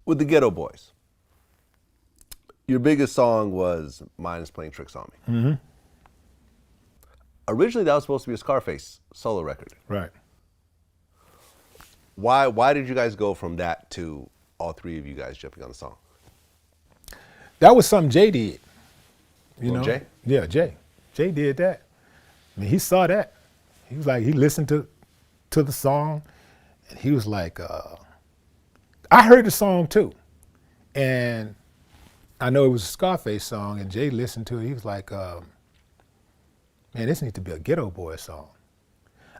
with the Ghetto Boys, your biggest song was Mine is Playing Tricks on Me. Mm-hmm. Originally, that was supposed to be a Scarface solo record. Right. Why did you guys go from that to all three of you guys jumping on the song? That was something Jay did. You know? Jay? Yeah, Jay. Jay did that. I mean, he saw that. He was like, he listened to the song, and he was like, I heard the song too. And I know it was a Scarface song, and Jay listened to it. He was like, man, this needs to be a Ghetto Boy song.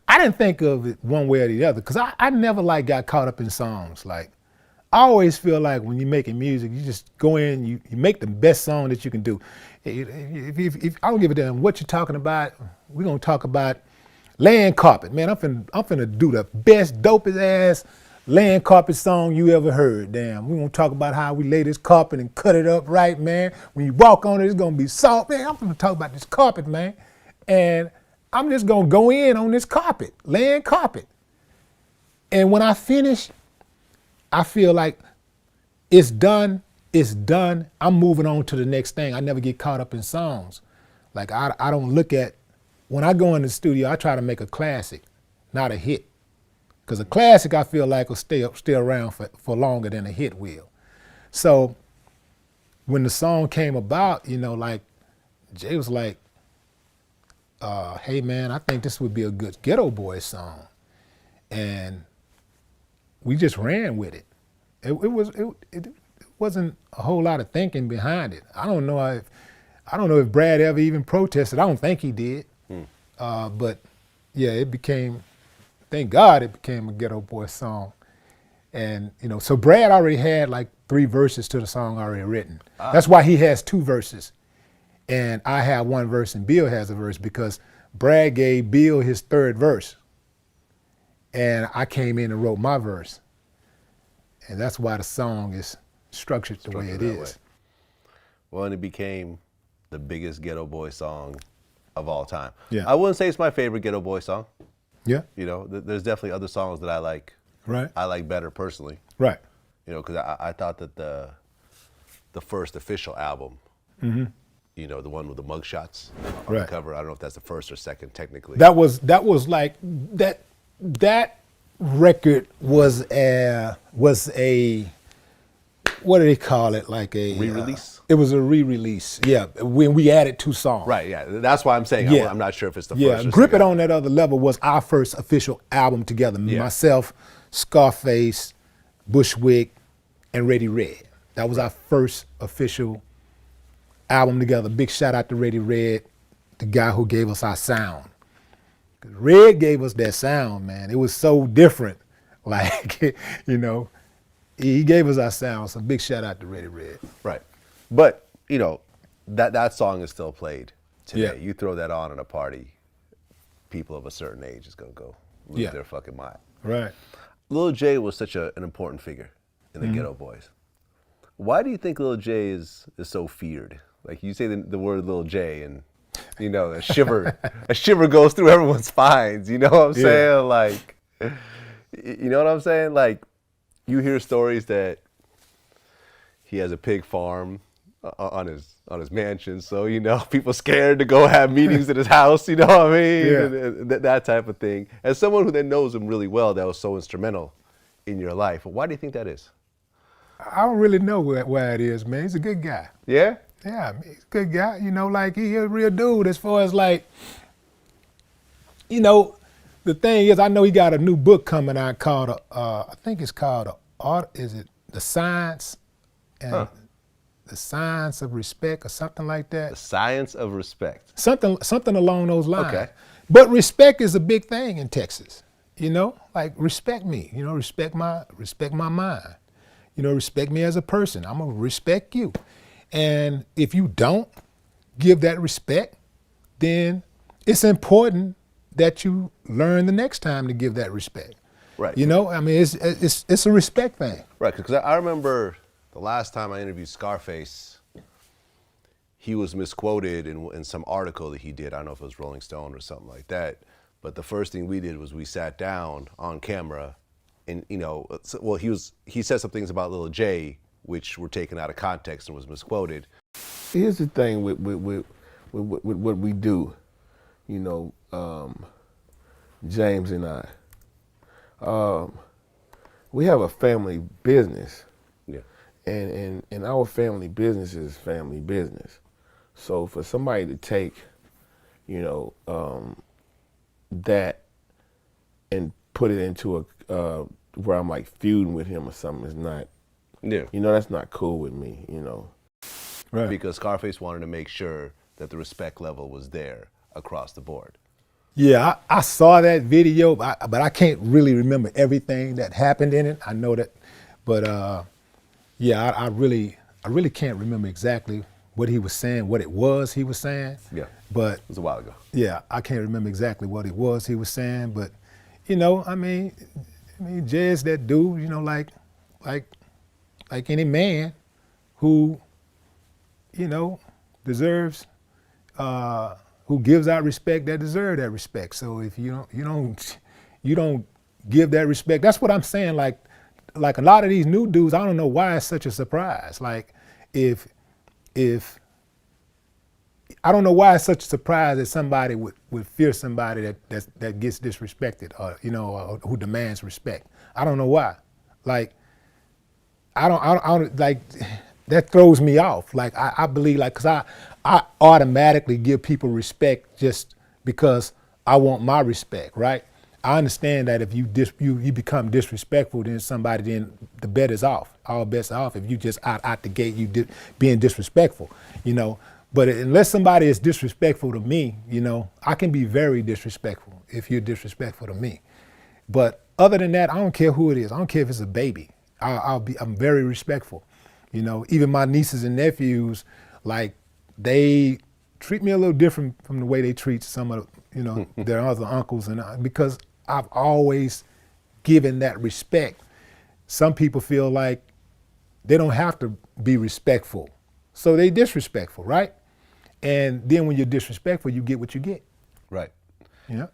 I didn't think of it one way or the other, because I never like got caught up in songs. Like, I always feel like when you're making music, you just go in, you make the best song that you can do. If I don't give a damn what you're talking about, we're gonna talk about laying carpet. Man, I'm finna do the best, dopest ass laying carpet song you ever heard. Damn, we're gonna talk about how we lay this carpet and cut it up right, man. When you walk on it, it's gonna be soft. Man, I'm finna talk about this carpet, man. And I'm just gonna go in on this carpet, laying carpet. And when I finish, I feel like it's done, I'm moving on to the next thing. I never get caught up in songs. Like I don't look at, when I go in the studio, I try to make a classic, not a hit. Because a classic, I feel like, will stay around for longer than a hit will. So when the song came about, you know, like, Jay was like, hey man, I think this would be a good Ghetto Boy song. And we just ran with it. It wasn't a whole lot of thinking behind it. I don't know if Brad ever even protested. I don't think he did. But yeah, it became, thank God it became a Ghetto Boy song. And you know, so Brad already had like 3 verses to the song already written. That's why he has 2 verses. And I have 1 verse and Bill has a verse, because Brad gave Bill his 3rd verse. And I came in and wrote my verse. And that's why the song is structured the way it is. Well, and it became the biggest Ghetto Boy song of all time. Yeah. I wouldn't say it's my favorite Ghetto Boy song. Yeah. You know, there's definitely other songs that I like. Right. I like better personally. Right. You know, because I thought that the first official album, you know, the one with the mugshots on the cover, I don't know if that's the first or second technically. That was like that record was a what do they call it? Like a re-release? It was a re-release. Yeah, when we added 2 songs. Right, yeah. That's why I'm saying I'm not sure if it's the first or second. Grip It on That Other Level was our first official album together. Yeah. Myself, Scarface, Bushwick, and Reddy Red. That was our first official album together. Big shout out to Reddy Red, the guy who gave us our sound. Red gave us that sound, man. It was so different. Like, you know, he gave us our sound. So big shout out to Reddy Red. Right. But, you know, that song is still played today. Yeah. You throw that on in a party, people of a certain age is going to go lose their fucking mind. Right. Lil J was such an important figure in the Ghetto Boys. Why do you think Lil J is so feared? Like, you say the word Lil J and, you know, a shiver goes through everyone's spines. You know what I'm saying? Like, you know what I'm saying? Like, you hear stories that he has a pig farm on his mansion, so, you know, people scared to go have meetings at his house, you know what I mean? Yeah. That type of thing. As someone who then knows him really well, that was so instrumental in your life, why do you think that is? I don't really know where it is, man. He's a good guy. Yeah? Yeah, I mean, he's a good guy. You know, like, he's a real dude as far as, like, you know, the thing is, I know he got a new book coming out called, I think it's called, The Science and the Science of Respect or something like that. The Science of Respect. Something along those lines. Okay. But respect is a big thing in Texas. You know, like, respect me. You know, respect my mind. You know, respect me as a person. I'm gonna respect you. And if you don't give that respect, then it's important that you learn the next time to give that respect. Right. You know, I mean, it's a respect thing. Right, because I remember the last time I interviewed Scarface, he was misquoted in some article that he did. I don't know if it was Rolling Stone or something like that. But the first thing we did was we sat down on camera and you know, well, he said some things about Lil J which were taken out of context and was misquoted. Here's the thing with what we do, you know, James and I. We have a family business. Yeah. And our family business is family business. So for somebody to take, you know, that and put it into a where I'm like feuding with him or something is not, Yeah. you know, that's not cool with me, you know. Right. Because Scarface wanted to make sure that the respect level was there across the board. Yeah, I saw that video, but I can't really remember everything that happened in it. I know that, but yeah, I really can't remember exactly what he was saying, what it was he was saying. Yeah. But It was a while ago. yeah, I can't remember exactly what it was he was saying. But you know, I mean, Jay's that dude, you know, like any man who, you know, deserves. Who gives out respect that deserve that respect. So if you don't give that respect, that's what I'm saying. Like a lot of these new dudes, I don't know why it's such a surprise. Like if I don't know why it's such a surprise that somebody would fear somebody that gets disrespected or you know or who demands respect. I don't know why. Like I don't like. That throws me off. Like I believe, like, cause I automatically give people respect just because I want my respect, right? I understand that if you become disrespectful, then the bet is off. All bets are off if you just out the gate being disrespectful, you know. But unless somebody is disrespectful to me, you know, I can be very disrespectful if you're disrespectful to me. But other than that, I don't care who it is. I don't care if it's a baby. I'm very respectful. You know, even my nieces and nephews, like they treat me a little different from the way they treat some of, you know, their other uncles and because I've always given that respect. Some people feel like they don't have to be respectful, so they disrespectful, right? And then when you're disrespectful, you get what you get. Right. Yeah.